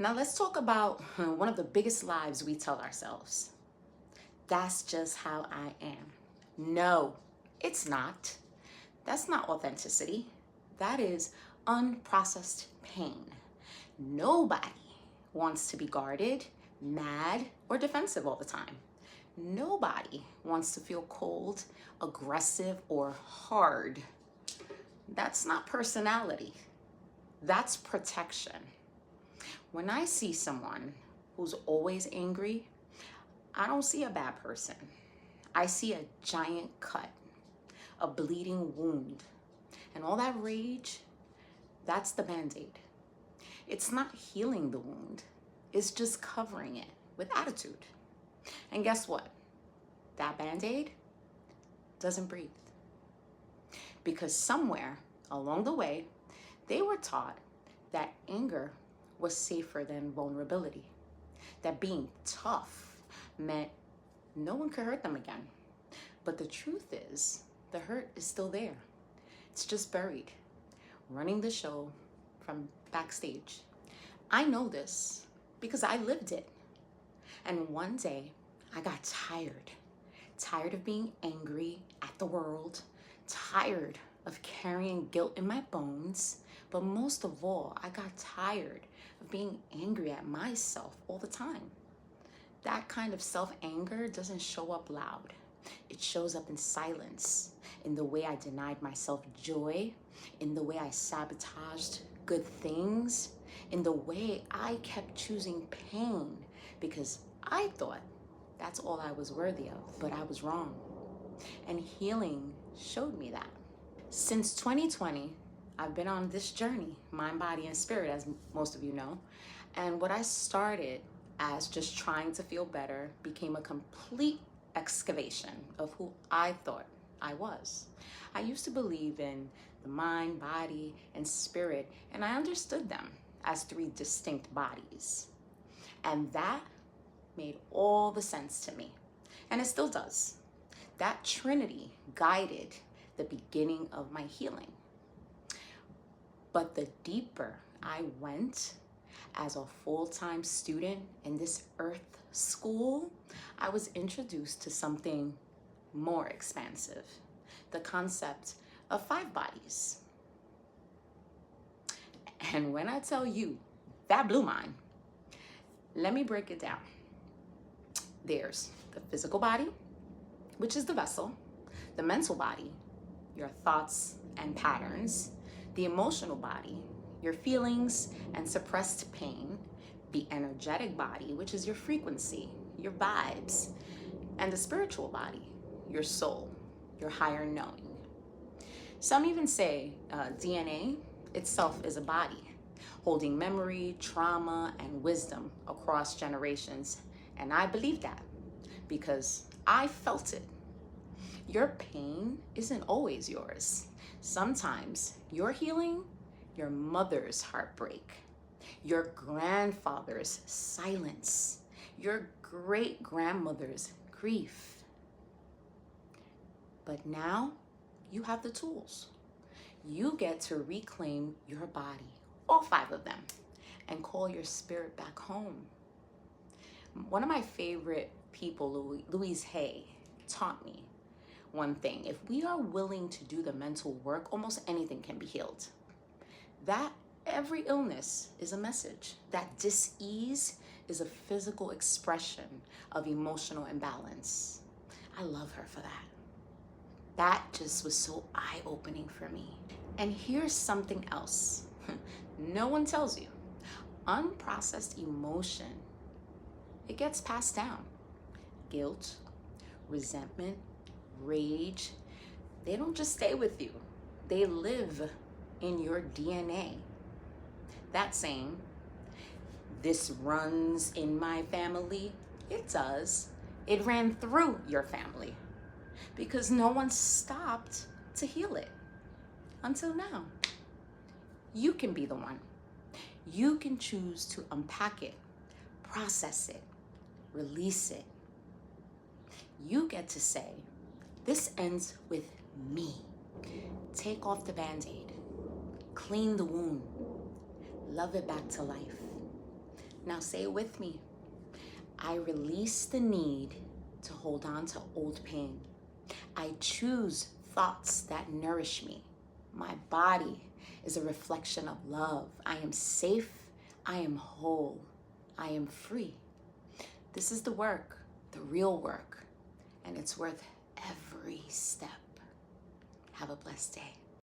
Now let's talk about one of the biggest lies we tell ourselves. That's just how I am. No, it's not. That's not authenticity. That is unprocessed pain. Nobody wants to be guarded, mad, or defensive all the time. Nobody wants to feel cold, aggressive, or hard. That's not personality. That's protection. When I see someone who's always angry, I don't see a bad person. I see a giant cut, a bleeding wound. And all that rage, that's the Band-Aid. It's not healing the wound. It's just covering it with attitude. And guess what? That Band-Aid doesn't breathe. Because somewhere along the way, they were taught that anger was safer than vulnerability. That being tough meant no one could hurt them again. But the truth is, the hurt is still there. It's just buried, running the show from backstage. I know this because I lived it. And one day I got tired of being angry at the world, tired of carrying guilt in my bones, but most of all, I got tired of being angry at myself all the time. That kind of self-anger doesn't show up loud. It shows up in silence, in the way I denied myself joy, in the way I sabotaged good things, in the way I kept choosing pain because I thought that's all I was worthy of, but I was wrong. And healing showed me that. Since 2020, I've been on this journey, mind, body, and spirit, as most of you know. And what I started as just trying to feel better became a complete excavation of who I thought I was. I used to believe in the mind, body, and spirit, and I understood them as three distinct bodies. And that made all the sense to me, and it still does. That trinity guided the beginning of my healing. But the deeper I went as a full-time student in this earth school, I was introduced to something more expansive, the concept of 5 bodies. And when I tell you, that blew mine. Let me break it down. There's the physical body, which is the vessel, the mental body, your thoughts and patterns, the emotional body, your feelings and suppressed pain, the energetic body, which is your frequency, your vibes, and the spiritual body, your soul, your higher knowing. Some even say DNA itself is a body, holding memory, trauma, and wisdom across generations. And I believe that because I felt it. Your pain isn't always yours. Sometimes you're healing your mother's heartbreak, your grandfather's silence, your great-grandmother's grief. But now you have the tools. You get to reclaim your body, all 5 of them, and call your spirit back home. One of my favorite people, Louise Hay, taught me one thing. If we are willing to do the mental work, almost anything can be healed. That every illness is a message. That dis-ease is a physical expression of emotional imbalance. I love her for that. That just was so eye-opening for me. And here's something else. No one tells you. Unprocessed emotion, it gets passed down. Guilt, resentment, rage, they don't just stay with you. They live in your DNA. That saying, this runs in my family, it does. It ran through your family because no one stopped to heal it until now. You can be the one. You can choose to unpack it, process it, release it. You get to say, this ends with me. Take off the Band-Aid, clean the wound, love it back to life. Now say it with me. I release the need to hold on to old pain. I choose thoughts that nourish me. My body is a reflection of love. I am safe. I am whole. I am free. This is the work, the real work, and it's worth every step. Have a blessed day.